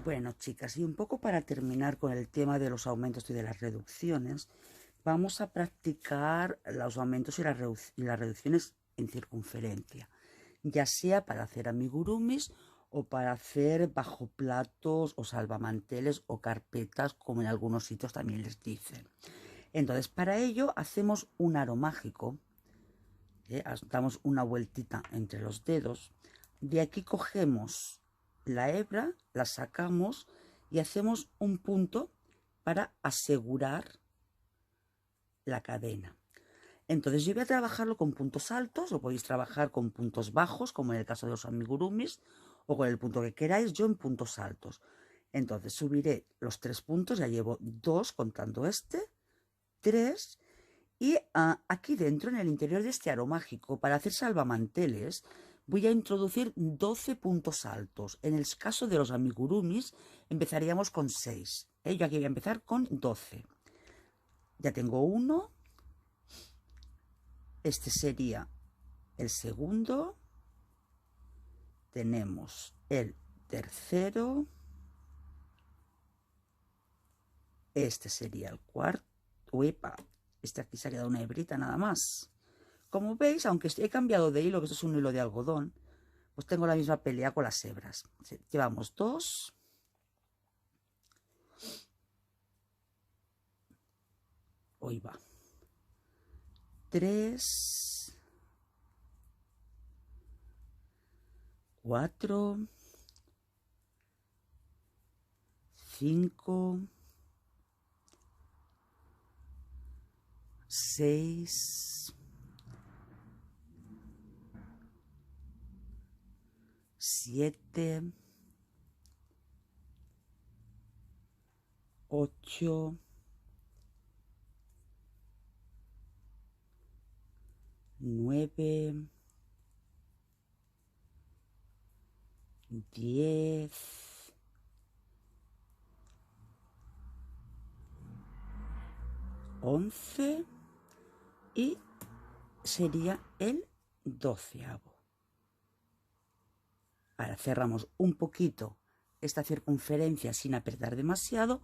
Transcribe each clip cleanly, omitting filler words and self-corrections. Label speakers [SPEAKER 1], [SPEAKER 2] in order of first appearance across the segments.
[SPEAKER 1] Bueno, chicas, y un poco para terminar con el tema de los aumentos y de las reducciones, vamos a practicar los aumentos y las reducciones en circunferencia, ya sea para hacer amigurumis o para hacer bajoplatos o salvamanteles o carpetas, como en algunos sitios también les dicen. Entonces, para ello hacemos un aro mágico, damos una vueltita entre los dedos, de aquí cogemos la hebra, la sacamos y hacemos un punto para asegurar la cadena. Entonces yo voy a trabajarlo con puntos altos, lo podéis trabajar con puntos bajos, como en el caso de los amigurumis, o con el punto que queráis, yo en puntos altos. Entonces subiré los 3 puntos, ya llevo 2 contando este, 3, y aquí dentro, en el interior de este aro mágico, para hacer salvamanteles, voy a introducir 12 puntos altos. En el caso de los amigurumis, empezaríamos con 6. Yo aquí voy a empezar con 12. Ya tengo uno. Este sería el segundo. Tenemos el tercero. Este sería el cuarto. ¡Uepa! Este aquí se ha quedado una hebrita nada más. Como veis, aunque he cambiado de hilo, que esto es un hilo de algodón, pues tengo la misma pelea con las hebras. Llevamos 2. Hoy va. 3. 4. 5. 6. 7. 8. 9. 10. 11. Y sería el 12º. Ahora cerramos un poquito esta circunferencia sin apretar demasiado.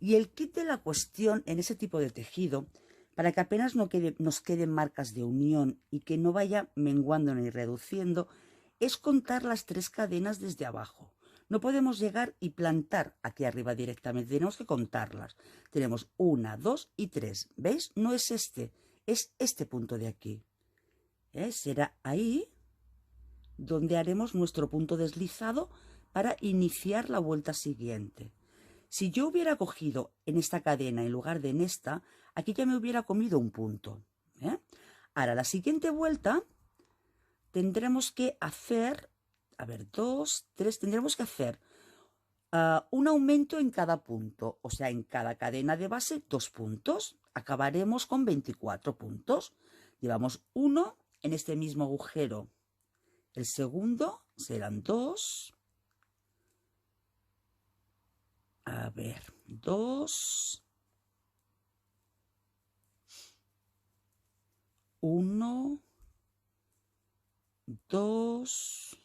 [SPEAKER 1] Y el kit de la cuestión en ese tipo de tejido, para que apenas nos queden marcas de unión y que no vaya menguando ni reduciendo, es contar las 3 cadenas desde abajo. No podemos llegar y plantar aquí arriba directamente, tenemos que contarlas. Tenemos 1, 2 y 3. ¿Veis? No es es este punto de aquí. Será ahí donde haremos nuestro punto deslizado para iniciar la vuelta siguiente. Si yo hubiera cogido en esta cadena en lugar de en esta, aquí ya me hubiera comido un punto. Ahora, la siguiente vuelta tendremos que hacer, 2, 3, tendremos que hacer un aumento en cada punto, o sea, en cada cadena de base 2 puntos. Acabaremos con 24 puntos. Llevamos 1 en este mismo agujero. El segundo serán 2. 2. 1. 2.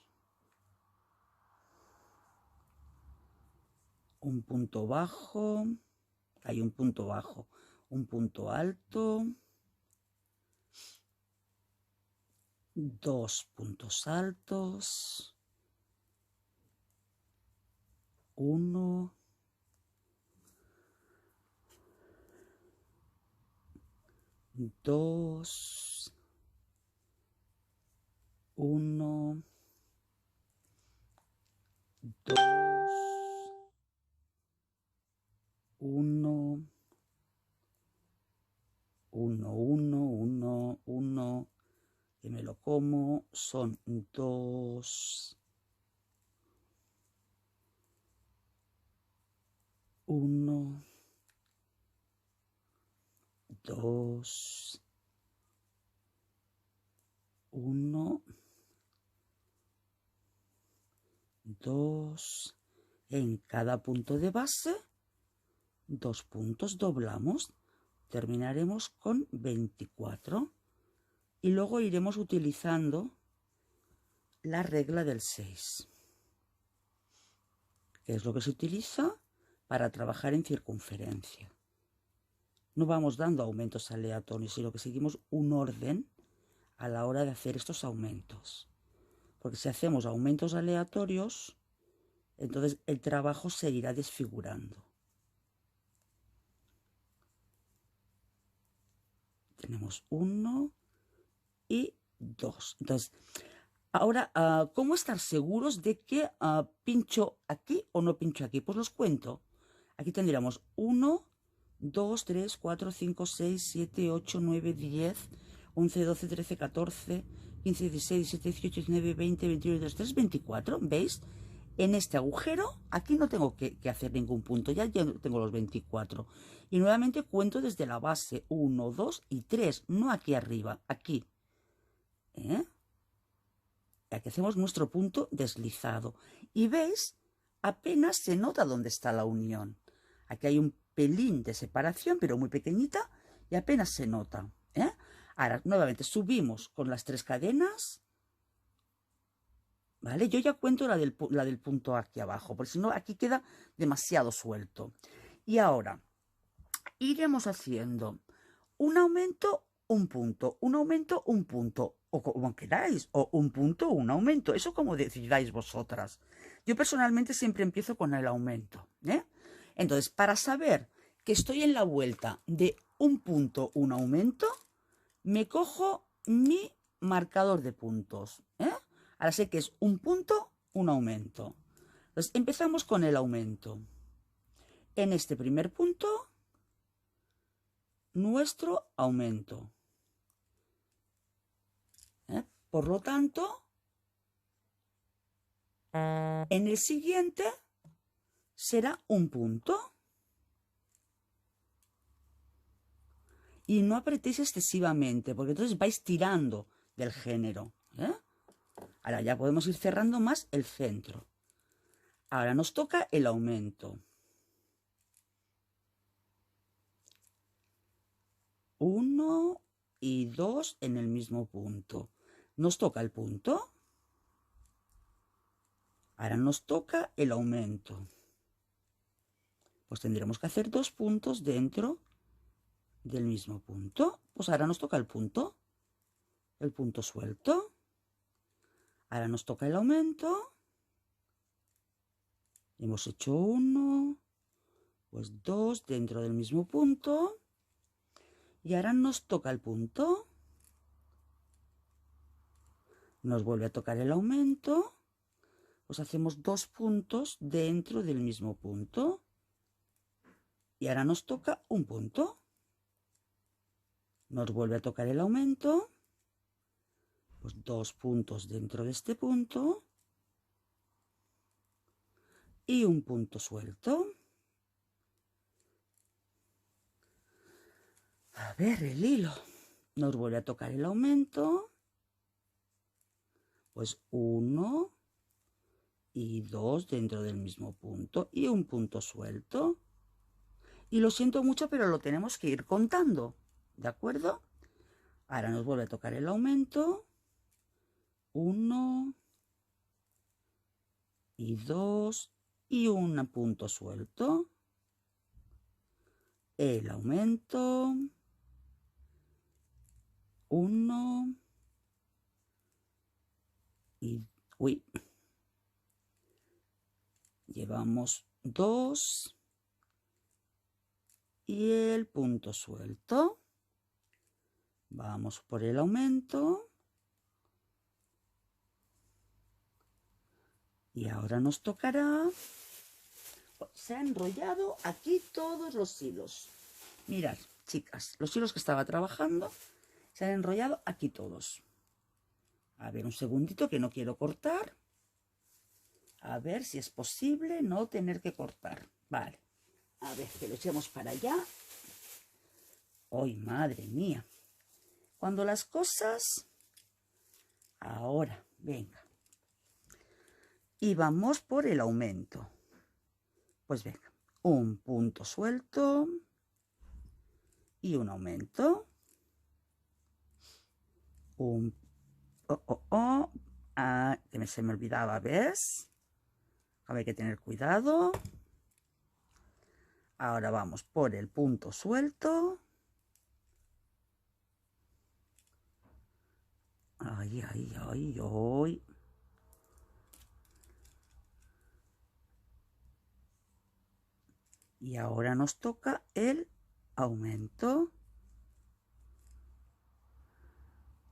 [SPEAKER 1] Un punto bajo. Hay un punto bajo. Un punto alto. 2 puntos altos. 1. 2. 1. 2. 1. 1, 1, 1, 1. Que me lo como. Son 2. 1. 2. 1. 2. En cada punto de base, 2 puntos, doblamos. Terminaremos con 24. Y luego iremos utilizando la regla del 6. que es lo que se utiliza para trabajar en circunferencia. No vamos dando aumentos aleatorios, sino que seguimos un orden a la hora de hacer estos aumentos. Porque si hacemos aumentos aleatorios, entonces el trabajo se irá desfigurando. Tenemos 1 y 2. Entonces, ahora, ¿cómo estar seguros de que pincho aquí o no pincho aquí? Pues los cuento. Aquí tendríamos 1, 2, 3, 4, 5, 6, 7, 8, 9, 10, 11, 12, 13, 14, 15, 16, 17, 18, 19, 20, 21, 22, 23, 24. ¿Veis? En este agujero, aquí no tengo que hacer ningún punto, ya tengo los 24. Y nuevamente cuento desde la base 1, 2 y 3, no aquí arriba, aquí. Aquí hacemos nuestro punto deslizado. Y veis, apenas se nota dónde está la unión. Aquí hay un pelín de separación, pero muy pequeñita, y apenas se nota. Ahora, nuevamente, subimos con las 3 cadenas. ¿Vale? Yo ya cuento la del punto aquí abajo, porque si no, aquí queda demasiado suelto. Y ahora, iremos haciendo un aumento, un punto, un aumento, un punto, o como queráis, o un punto, un aumento, eso como decidáis vosotras. Yo personalmente siempre empiezo con el aumento, Entonces, para saber que estoy en la vuelta de un punto, un aumento, me cojo mi marcador de puntos, Ahora sé que es un punto, un aumento. Entonces, empezamos con el aumento. En este primer punto, nuestro aumento. Por lo tanto, en el siguiente será un punto. Y no apretéis excesivamente, porque entonces vais tirando del género. Ahora ya podemos ir cerrando más el centro. Ahora nos toca el aumento. 1 y 2 en el mismo punto. Nos toca el punto. Ahora nos toca el aumento. Pues tendremos que hacer 2 puntos dentro del mismo punto. Pues ahora nos toca el punto suelto. Ahora nos toca el aumento. Hemos hecho 1, pues 2 dentro del mismo punto. Y ahora nos toca el punto. Nos vuelve a tocar el aumento. Pues hacemos 2 puntos dentro del mismo punto. Y ahora nos toca un punto. Nos vuelve a tocar el aumento. Pues 2 puntos dentro de este punto. Y un punto suelto. A ver, el hilo. Nos vuelve a tocar el aumento. Pues 1 y 2 dentro del mismo punto. Y un punto suelto. Y lo siento mucho, pero lo tenemos que ir contando. ¿De acuerdo? Ahora nos vuelve a tocar el aumento. 1 y 2 y un punto suelto. El aumento. 1 y... Uy. Llevamos 2 y el punto suelto. Vamos por el aumento. Y ahora nos tocará... Se han enrollado aquí todos los hilos. Mirad, chicas, los hilos que estaba trabajando se han enrollado aquí todos. A ver, un segundito que no quiero cortar. A ver si es posible no tener que cortar. Vale. A ver, que lo echemos para allá. ¡Ay, madre mía! Cuando las cosas... Ahora, venga. Y vamos por el aumento. Pues venga, un punto suelto y un aumento. Que se me olvidaba, ¿ves? Hay que tener cuidado. Ahora vamos por el punto suelto. Ay, ay, ay, ay. Y ahora nos toca el aumento.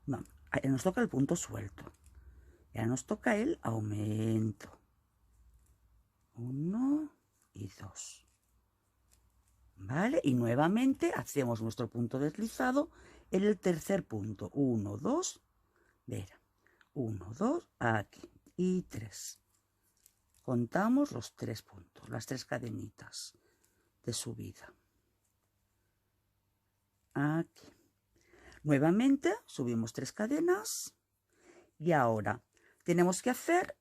[SPEAKER 1] No, nos toca el punto suelto. Ya nos toca el aumento. 1 y 2. ¿Vale? Y nuevamente hacemos nuestro punto deslizado en el tercer punto. 1, 2, vera. 1, 2, aquí. Y 3. Contamos los 3 puntos, las 3 cadenitas de subida. Aquí. Nuevamente subimos 3 cadenas. Y ahora tenemos que hacer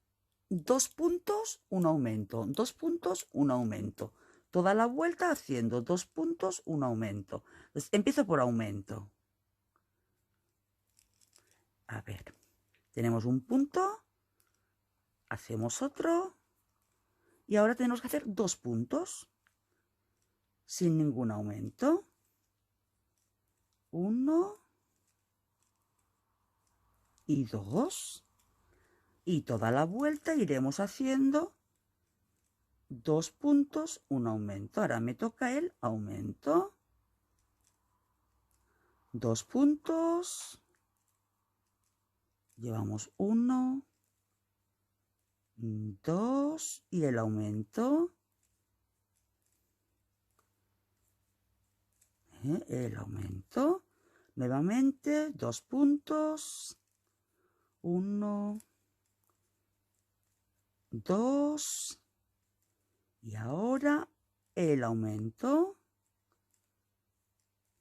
[SPEAKER 1] 2 puntos, un aumento. 2 puntos, un aumento. Toda la vuelta haciendo 2 puntos, un aumento. Entonces, empiezo por aumento. A ver, tenemos un punto, hacemos otro y ahora tenemos que hacer 2 puntos sin ningún aumento. 1 y 2. Y toda la vuelta iremos haciendo 2 puntos, un aumento. Ahora me toca el aumento. 2 puntos. Llevamos 1, 2 y el aumento. El aumento. Nuevamente 2 puntos. 1, 2 y ahora el aumento.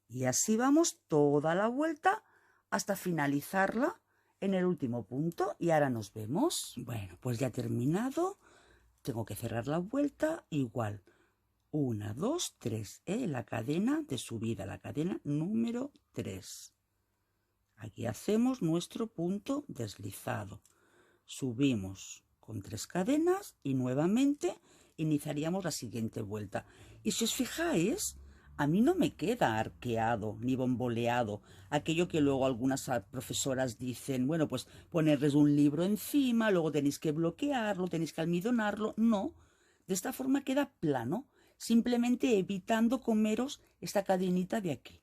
[SPEAKER 1] Y así vamos toda la vuelta hasta finalizarla en el último punto. Y ahora nos vemos. Bueno, pues ya he terminado. Tengo que cerrar la vuelta igual. 1, 2, 3. La cadena de subida, la cadena número 3. Aquí hacemos nuestro punto deslizado. Subimos con 3 cadenas y nuevamente iniciaríamos la siguiente vuelta. Y si os fijáis, a mí no me queda arqueado ni bomboleado, aquello que luego algunas profesoras dicen, bueno, pues ponerles un libro encima, luego tenéis que bloquearlo, tenéis que almidonarlo. No, de esta forma queda plano, simplemente evitando comeros esta cadenita de aquí.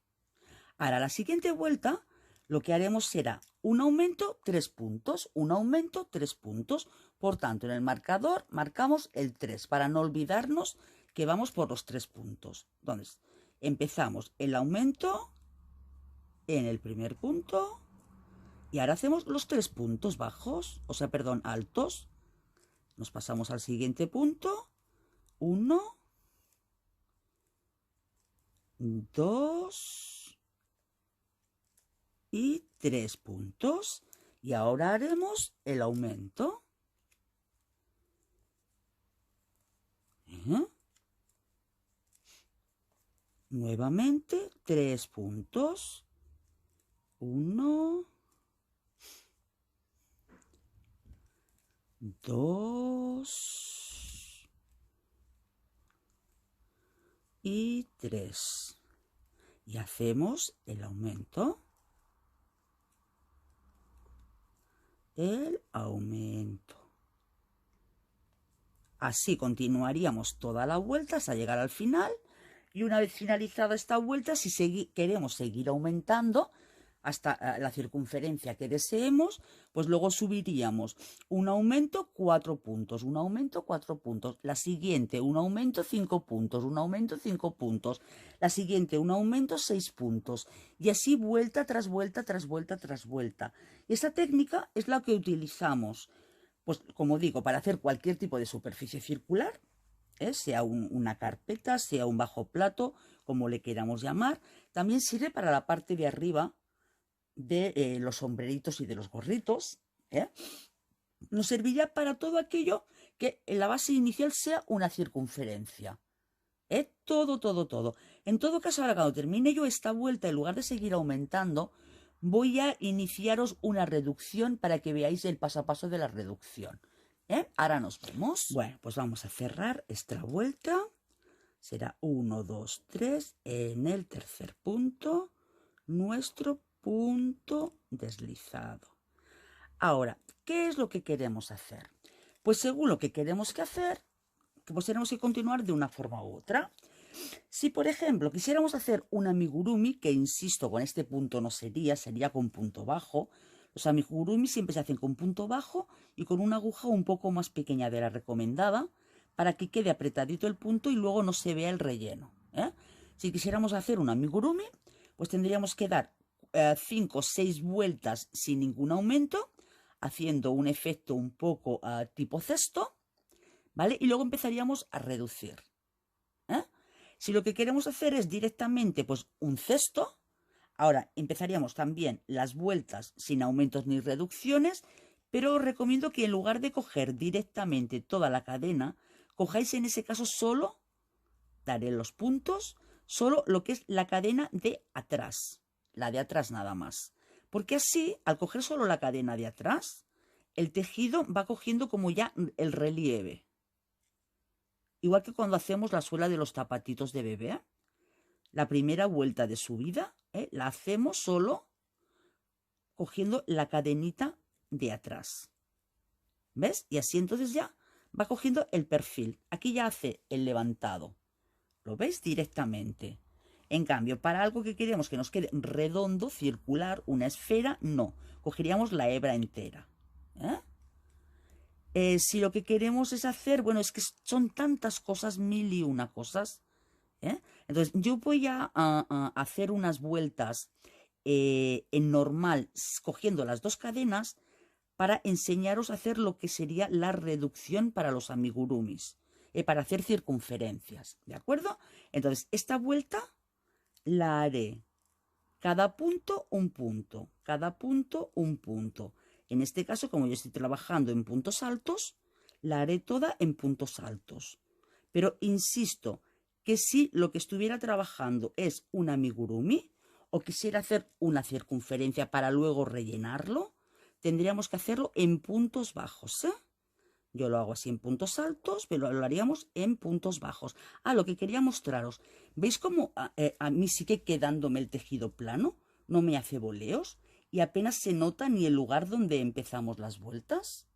[SPEAKER 1] Ahora, la siguiente vuelta, lo que haremos será un aumento, 3 puntos, un aumento, 3 puntos. Por tanto, en el marcador marcamos el 3 para no olvidarnos que vamos por los 3 puntos. Entonces, empezamos el aumento en el primer punto y ahora hacemos los 3 puntos bajos, o sea, perdón, altos. Nos pasamos al siguiente punto. 1, 2 y 3 puntos. Y ahora haremos el aumento. Nuevamente 3 puntos. 1, 2 y 3. Y hacemos el aumento. El aumento. Así continuaríamos toda la vuelta hasta llegar al final. Y una vez finalizada esta vuelta, si queremos seguir aumentando hasta la circunferencia que deseemos, pues luego subiríamos un aumento 4 puntos, un aumento 4 puntos, la siguiente un aumento 5 puntos, un aumento 5 puntos, la siguiente un aumento 6 puntos y así vuelta tras vuelta tras vuelta tras vuelta. Y esta técnica es la que utilizamos, pues como digo, para hacer cualquier tipo de superficie circular, sea una carpeta, sea un bajo plato, como le queramos llamar. También sirve para la parte de arriba de los sombreritos y de los gorritos. Nos serviría para todo aquello que en la base inicial sea una circunferencia. Todo, todo, todo. En todo caso, ahora cuando termine yo esta vuelta, en lugar de seguir aumentando, voy a iniciaros una reducción para que veáis el paso a paso de la reducción.
[SPEAKER 2] Ahora nos vemos.
[SPEAKER 1] Bueno, pues vamos a cerrar esta vuelta. Será 1, 2, 3. En el tercer punto, nuestro punto deslizado. Ahora, ¿qué es lo que queremos hacer? Pues según lo que queremos que hacer, pues tenemos que continuar de una forma u otra. Si, por ejemplo, quisiéramos hacer un amigurumi, que insisto, con este punto no sería con punto bajo. Los amigurumi siempre se hacen con punto bajo y con una aguja un poco más pequeña de la recomendada para que quede apretadito el punto y luego no se vea el relleno. Si quisiéramos hacer un amigurumi, pues tendríamos que dar 5 o 6 vueltas sin ningún aumento, haciendo un efecto un poco tipo cesto, ¿vale? Y luego empezaríamos a reducir. Si lo que queremos hacer es directamente pues un cesto, ahora empezaríamos también las vueltas sin aumentos ni reducciones, pero os recomiendo que en lugar de coger directamente toda la cadena, cojáis en ese caso solo, daré los puntos, solo lo que es la cadena de atrás, la de atrás nada más. Porque así, al coger solo la cadena de atrás, el tejido va cogiendo como ya el relieve. Igual que cuando hacemos la suela de los zapatitos de bebé, la primera vuelta de subida la hacemos solo cogiendo la cadenita de atrás. ¿Ves? Y así entonces ya va cogiendo el perfil. Aquí ya hace el levantado. ¿Lo veis? Directamente. En cambio, para algo que queremos que nos quede redondo, circular, una esfera, no. Cogeríamos la hebra entera. Si lo que queremos es hacer, bueno, es que son tantas cosas, 1001 cosas. Entonces, yo voy a hacer unas vueltas en normal, cogiendo las dos cadenas, para enseñaros a hacer lo que sería la reducción para los amigurumis, para hacer circunferencias, ¿de acuerdo? Entonces, esta vuelta la haré cada punto un punto, cada punto un punto. En este caso, como yo estoy trabajando en puntos altos, la haré toda en puntos altos. Pero insisto que si lo que estuviera trabajando es un amigurumi o quisiera hacer una circunferencia para luego rellenarlo, tendríamos que hacerlo en puntos bajos. Yo lo hago así en puntos altos, pero lo haríamos en puntos bajos. Lo que quería mostraros. ¿Veis cómo a mí sigue quedándome el tejido plano? No me hace boleos y apenas se nota ni el lugar donde empezamos las vueltas.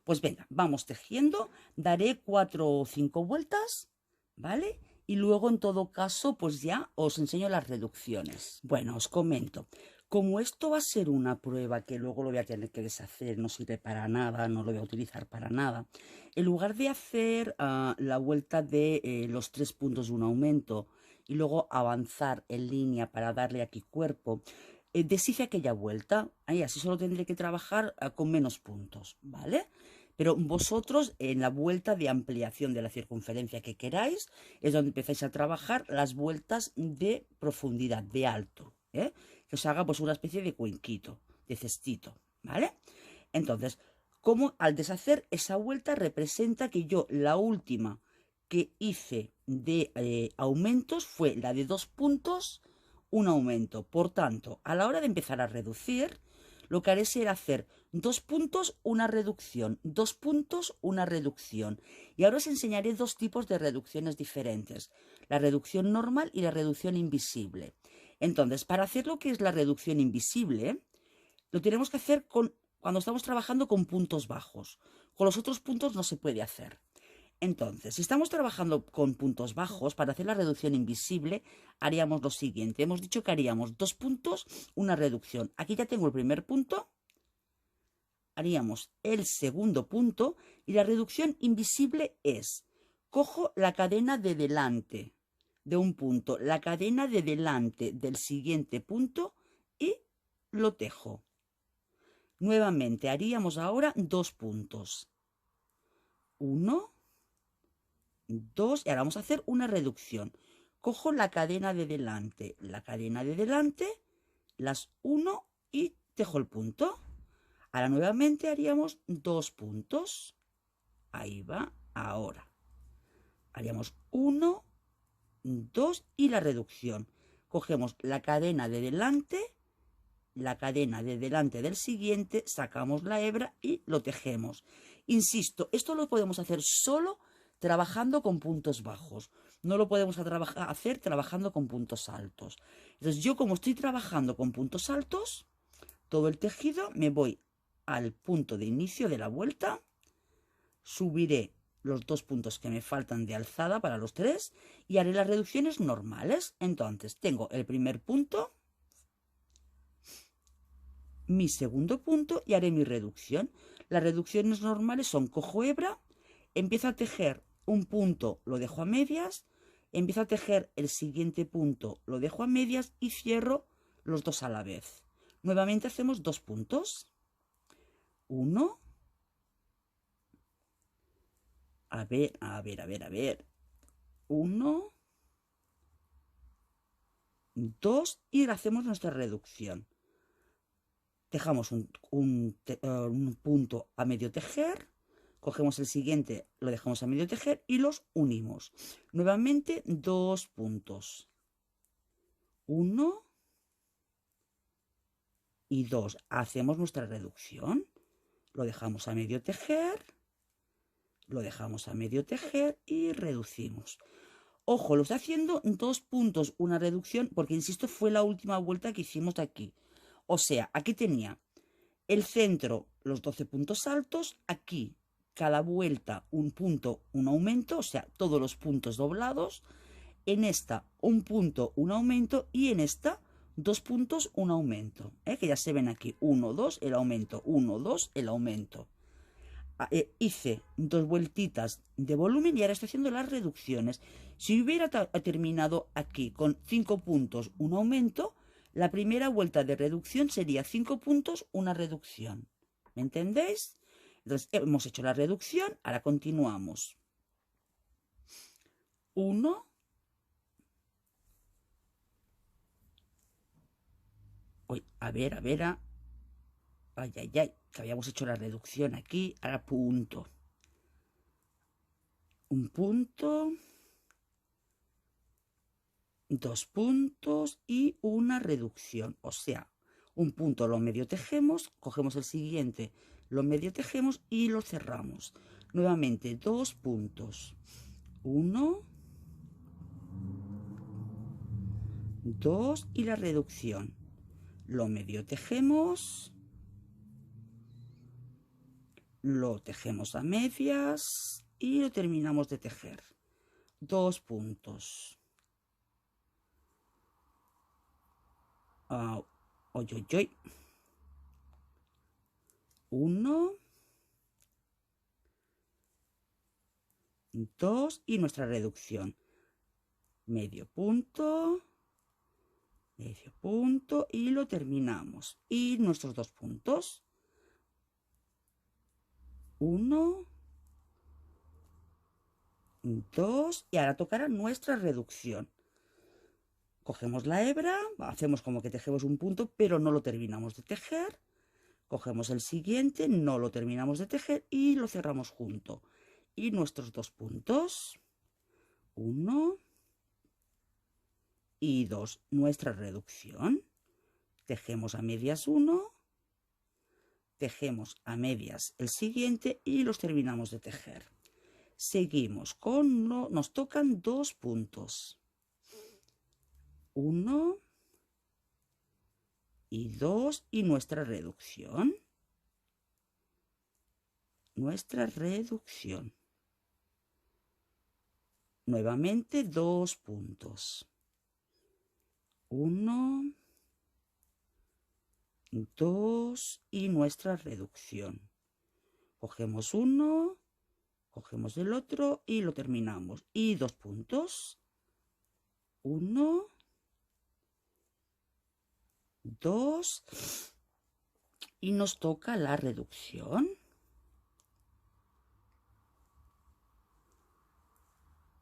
[SPEAKER 1] Pues venga, vamos tejiendo. Daré 4 o 5 vueltas, ¿vale? Y luego en todo caso pues ya os enseño las reducciones. Bueno, os comento. Como esto va a ser una prueba que luego lo voy a tener que deshacer, no sirve para nada, no lo voy a utilizar para nada, en lugar de hacer la vuelta de los 3 puntos de un aumento y luego avanzar en línea para darle aquí cuerpo, deshice aquella vuelta, así solo tendré que trabajar con menos puntos, ¿vale? Pero vosotros en la vuelta de ampliación de la circunferencia que queráis es donde empezáis a trabajar las vueltas de profundidad, de alto, que os haga pues una especie de cuenquito, de cestito, ¿vale? Entonces, como al deshacer esa vuelta representa que yo la última que hice de aumentos fue la de 2 puntos, un aumento. Por tanto, a la hora de empezar a reducir, lo que haré será hacer 2 puntos, una reducción, 2 puntos, una reducción. Y ahora os enseñaré 2 tipos de reducciones diferentes, la reducción normal y la reducción invisible. Entonces, para hacer lo que es la reducción invisible, lo tenemos que hacer cuando estamos trabajando con puntos bajos. Con los otros puntos no se puede hacer. Entonces, si estamos trabajando con puntos bajos, para hacer la reducción invisible, haríamos lo siguiente. Hemos dicho que haríamos 2 puntos, una reducción. Aquí ya tengo el primer punto. Haríamos el segundo punto y la reducción invisible es, cojo la cadena de delante de un punto, la cadena de delante del siguiente punto y lo tejo. Nuevamente haríamos ahora 2 puntos. 1, 2, y ahora vamos a hacer una reducción. Cojo la cadena de delante, las 1 y tejo el punto. Ahora nuevamente haríamos 2 puntos. Ahí va, ahora. Haríamos 1, 2 y la reducción. Cogemos la cadena de delante, la cadena de delante del siguiente, sacamos la hebra y lo tejemos. Insisto, esto lo podemos hacer solo trabajando con puntos bajos. No lo podemos hacer trabajando con puntos altos. Entonces yo, como estoy trabajando con puntos altos, todo el tejido, me voy al punto de inicio de la vuelta, subiré los 2 puntos que me faltan de alzada para los 3 y haré las reducciones normales. Entonces tengo el primer punto, mi segundo punto y haré mi reducción. Las reducciones normales son: cojo hebra, empiezo a tejer un punto, lo dejo a medias, empiezo a tejer el siguiente punto, lo dejo a medias y cierro los 2 a la vez. Nuevamente hacemos 2 puntos. 1, a ver. 1, 2 y hacemos nuestra reducción. Dejamos un punto a medio tejer, cogemos el siguiente, lo dejamos a medio tejer y los unimos. Nuevamente 2 puntos. 1 y 2. Hacemos nuestra reducción. Lo dejamos a medio tejer, lo dejamos a medio tejer y reducimos. Ojo, lo estoy haciendo en 2 puntos, una reducción, porque insisto, fue la última vuelta que hicimos de aquí. O sea, aquí tenía el centro, los 12 puntos altos, aquí cada vuelta un punto, un aumento, o sea, todos los puntos doblados. En esta un punto, un aumento y en esta 2 puntos, un aumento, que ya se ven aquí, 1, 2, el aumento, 1, 2, el aumento. Hice 2 vueltitas de volumen y ahora estoy haciendo las reducciones. Si hubiera terminado aquí con 5 puntos, un aumento, la primera vuelta de reducción sería 5 puntos, una reducción. ¿Me entendéis? Entonces hemos hecho la reducción, ahora continuamos. 1, ay, que habíamos hecho la reducción aquí, ahora punto. Un punto, 2 puntos y una reducción. O sea, un punto lo medio tejemos, cogemos el siguiente, lo medio tejemos y lo cerramos. Nuevamente 2 puntos. 1, 2 y la reducción. Lo medio tejemos, lo tejemos a medias y lo terminamos de tejer. 2 puntos. 1, 2 y nuestra reducción. Medio punto y lo terminamos. Y nuestros 2 puntos. 1, 2 y ahora tocará nuestra reducción. Cogemos la hebra, hacemos como que tejemos un punto, pero no lo terminamos de tejer. Cogemos el siguiente, no lo terminamos de tejer y lo cerramos junto. Y nuestros 2 puntos. 1 y 2. Nuestra reducción. Tejemos a medias 1. Tejemos a medias el siguiente y los terminamos de tejer. Seguimos con, nos tocan 2 puntos. 1 y 2 y nuestra reducción. Nuevamente 2 puntos. 1, 2 y nuestra reducción. Cogemos uno, cogemos el otro y lo terminamos. Y 2 puntos. 1, 2 y nos toca la reducción.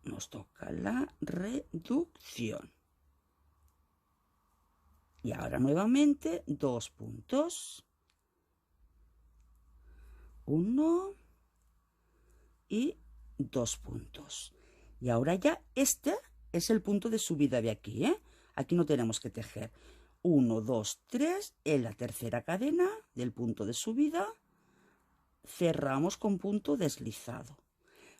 [SPEAKER 1] Nos toca la reducción. Y ahora nuevamente 2 puntos. 1 y 2 puntos. Y ahora ya este es el punto de subida de aquí, ¿eh? Aquí no tenemos que tejer. 1, 2, 3, en la tercera cadena del punto de subida cerramos con punto deslizado.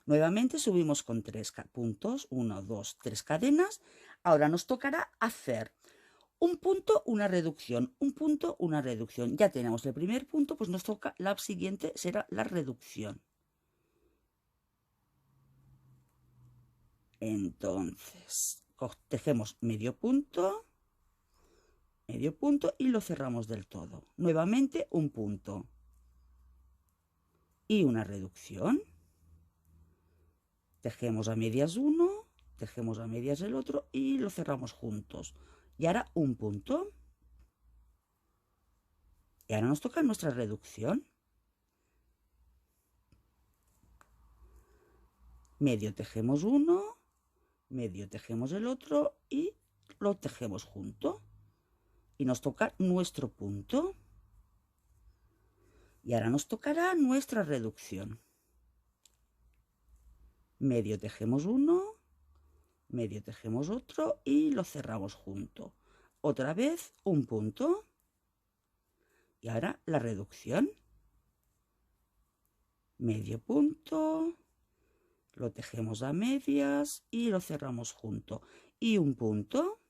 [SPEAKER 1] Nuevamente subimos con 3 puntos, 1, 2, 3 cadenas. Ahora nos tocará hacer un punto, una reducción, un punto, una reducción. Ya tenemos el primer punto, pues nos toca la siguiente, será la reducción. Entonces, tejemos medio punto y lo cerramos del todo. Nuevamente un punto y una reducción. Tejemos a medias uno, tejemos a medias el otro y lo cerramos juntos. Y ahora un punto. Y ahora nos toca nuestra reducción. Medio tejemos uno, medio tejemos el otro y lo tejemos junto. Y nos toca nuestro punto. Y ahora nos tocará nuestra reducción. Medio tejemos uno, medio tejemos otro y lo cerramos junto. Otra vez un punto. Y ahora la reducción. Medio punto, lo tejemos a medias y lo cerramos junto. Y un punto.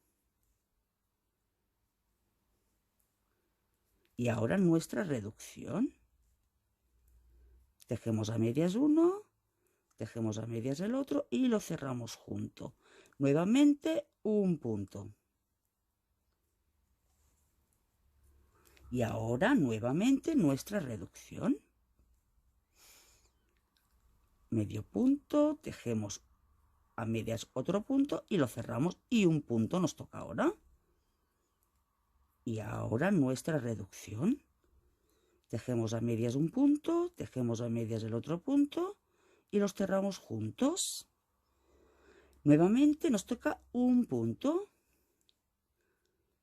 [SPEAKER 1] Y ahora nuestra reducción. Tejemos a medias uno, tejemos a medias el otro y lo cerramos junto. Nuevamente un punto. Y ahora nuevamente nuestra reducción. Medio punto, tejemos a medias otro punto y lo cerramos y un punto nos toca ahora. Y ahora nuestra reducción. Tejemos a medias un punto, tejemos a medias el otro punto y los cerramos juntos. Nuevamente nos toca un punto.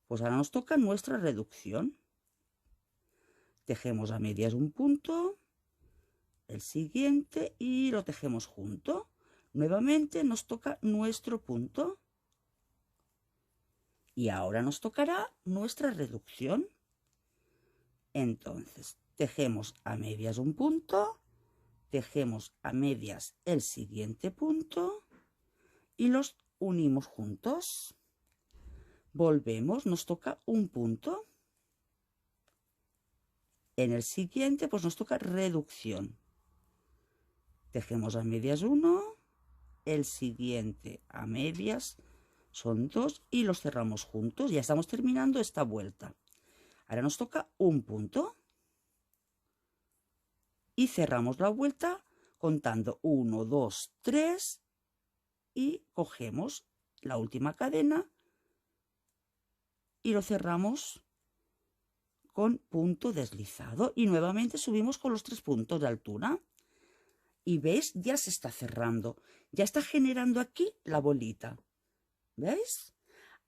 [SPEAKER 1] Pues ahora nos toca nuestra reducción. Tejemos a medias un punto, el siguiente y lo tejemos junto. Nuevamente nos toca nuestro punto. Y ahora nos tocará nuestra reducción. Entonces, tejemos a medias un punto, tejemos a medias el siguiente punto y los unimos juntos. Volvemos, nos toca un punto. En el siguiente, pues nos toca reducción. Tejemos a medias uno, el siguiente a medias son dos y los cerramos juntos. Ya estamos terminando esta vuelta. Ahora nos toca un punto y cerramos la vuelta contando 1, 2, 3 y cogemos la última cadena y lo cerramos con punto deslizado y nuevamente subimos con los 3 puntos de altura. Y veis, ya se está cerrando, ya está generando aquí la bolita. ¿Veis?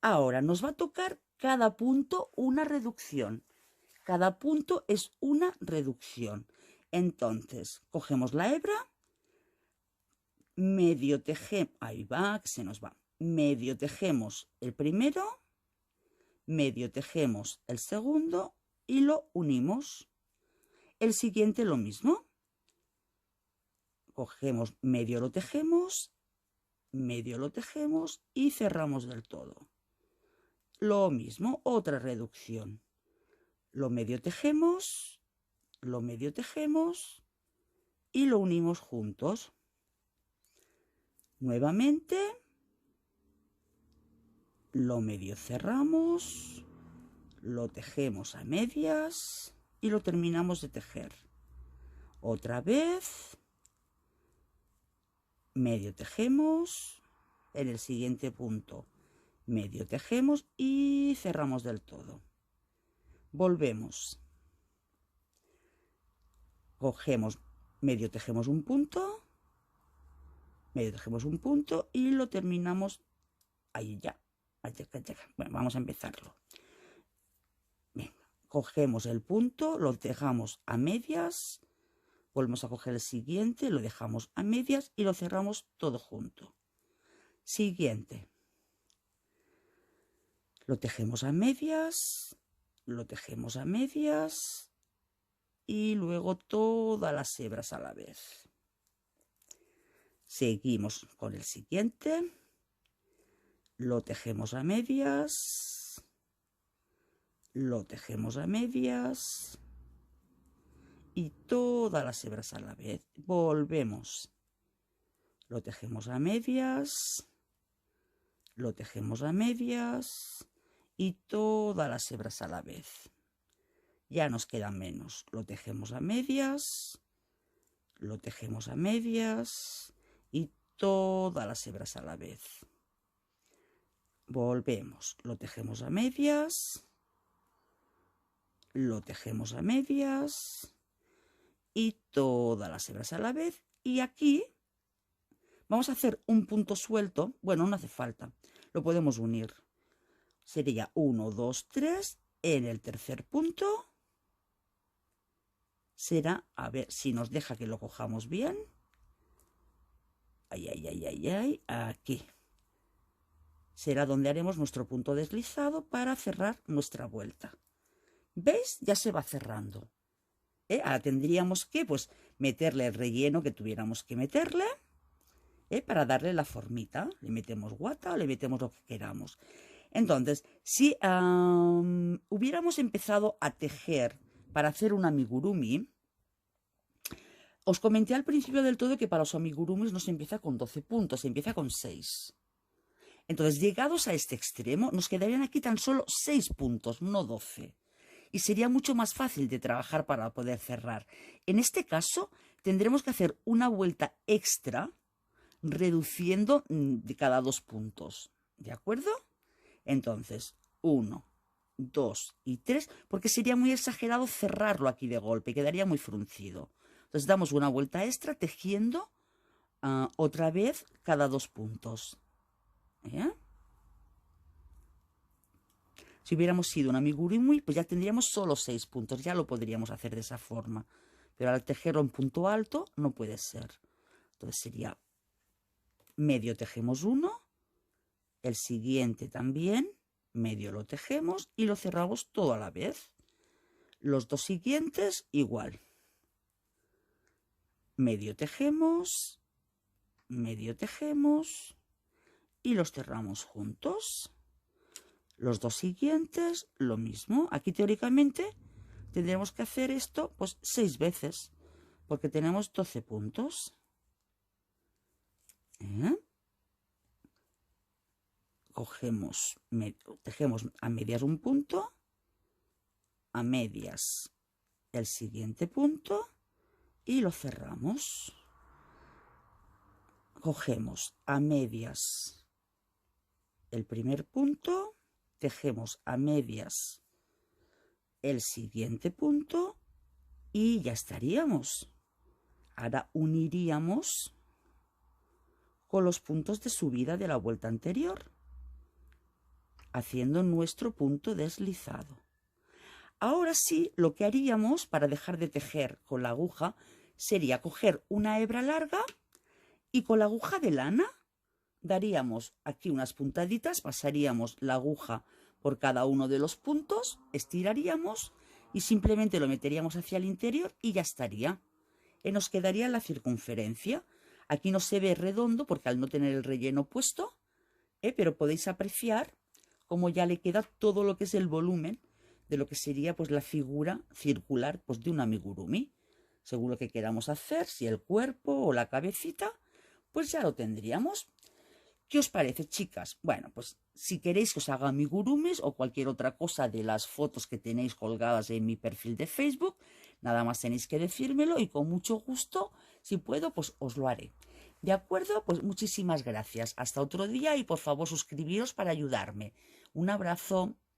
[SPEAKER 1] Ahora nos va a tocar cada punto una reducción. Cada punto es una reducción. Entonces, cogemos la hebra, medio tejemos, ahí va, que se nos va. Medio tejemos el primero, medio tejemos el segundo y lo unimos. El siguiente lo mismo. Cogemos, medio lo tejemos y cerramos del todo. Lo mismo, otra reducción. Lo medio tejemos y lo unimos juntos. Nuevamente, lo medio cerramos, lo tejemos a medias y lo terminamos de tejer. Otra vez, medio tejemos, en el siguiente punto medio tejemos y cerramos del todo. Volvemos, cogemos, medio tejemos un punto, y lo terminamos ahí ya. Bueno, vamos a empezarlo. Venga, cogemos el punto, lo dejamos a medias, volvemos a coger el siguiente, lo dejamos a medias y lo cerramos todo junto. Siguiente. Lo tejemos a medias, lo tejemos a medias y luego todas las hebras a la vez. Seguimos con el siguiente. Lo tejemos a medias, lo tejemos a medias y todas las hebras a la vez. Volvemos. Lo tejemos a medias, lo tejemos a medias y todas las hebras a la vez. Ya nos queda menos. Lo tejemos a medias, lo tejemos a medias y todas las hebras a la vez. Volvemos. Lo tejemos a medias, lo tejemos a medias y todas las hebras a la vez. Y aquí vamos a hacer un punto suelto. Bueno, no hace falta. Lo podemos unir. Sería 1, 2, 3. En el tercer punto será, a ver si nos deja que lo cojamos bien. Ay, ay, ay, ay, ay. Aquí. Será donde haremos nuestro punto deslizado para cerrar nuestra vuelta. ¿Veis? Ya se va cerrando. Ahora tendríamos que meterle el relleno que tuviéramos que meterle. Para darle la formita. Le metemos guata o le metemos lo que queramos. Entonces, si hubiéramos empezado a tejer para hacer un amigurumi, os comenté al principio del todo que para los amigurumis no se empieza con 12 puntos, se empieza con 6. Entonces, llegados a este extremo, nos quedarían aquí tan solo 6 puntos, no 12. Y sería mucho más fácil de trabajar para poder cerrar. En este caso, tendremos que hacer una vuelta extra, reduciendo de cada 2 puntos. ¿De acuerdo? Entonces, 1, 2 y 3, porque sería muy exagerado cerrarlo aquí de golpe, quedaría muy fruncido. Entonces, damos una vuelta extra tejiendo otra vez cada 2 puntos. Si hubiéramos sido un amigurumi, pues ya tendríamos solo 6 puntos, ya lo podríamos hacer de esa forma. Pero al tejerlo en punto alto no puede ser. Entonces sería medio tejemos 1, el siguiente también, medio lo tejemos y lo cerramos todo a la vez. Los 2 siguientes igual. Medio tejemos y los cerramos juntos. Los 2 siguientes, lo mismo. Aquí teóricamente tendremos que hacer esto 6 veces, porque tenemos 12 puntos. Cogemos, tejemos a medias un punto, a medias el siguiente punto y lo cerramos. Cogemos a medias el primer punto, tejemos a medias el siguiente punto y ya estaríamos. Ahora uniríamos con los puntos de subida de la vuelta anterior, haciendo nuestro punto deslizado. Ahora sí, lo que haríamos para dejar de tejer con la aguja sería coger una hebra larga y con la aguja de lana daríamos aquí unas puntaditas, pasaríamos la aguja por cada uno de los puntos, estiraríamos y simplemente lo meteríamos hacia el interior y ya estaría. Nos quedaría la circunferencia. Aquí no se ve redondo porque al no tener el relleno puesto, pero podéis apreciar cómo ya le queda todo lo que es el volumen de lo que sería la figura circular de un amigurumi. Según lo que queramos hacer, si el cuerpo o la cabecita, pues ya lo tendríamos. ¿Qué os parece, chicas? Bueno, pues si queréis que os haga amigurumis o cualquier otra cosa de las fotos que tenéis colgadas en mi perfil de Facebook, nada más tenéis que decírmelo y con mucho gusto, si puedo, pues os lo haré. ¿De acuerdo? Pues muchísimas gracias. Hasta otro día y por favor suscribiros para ayudarme. Un abrazo.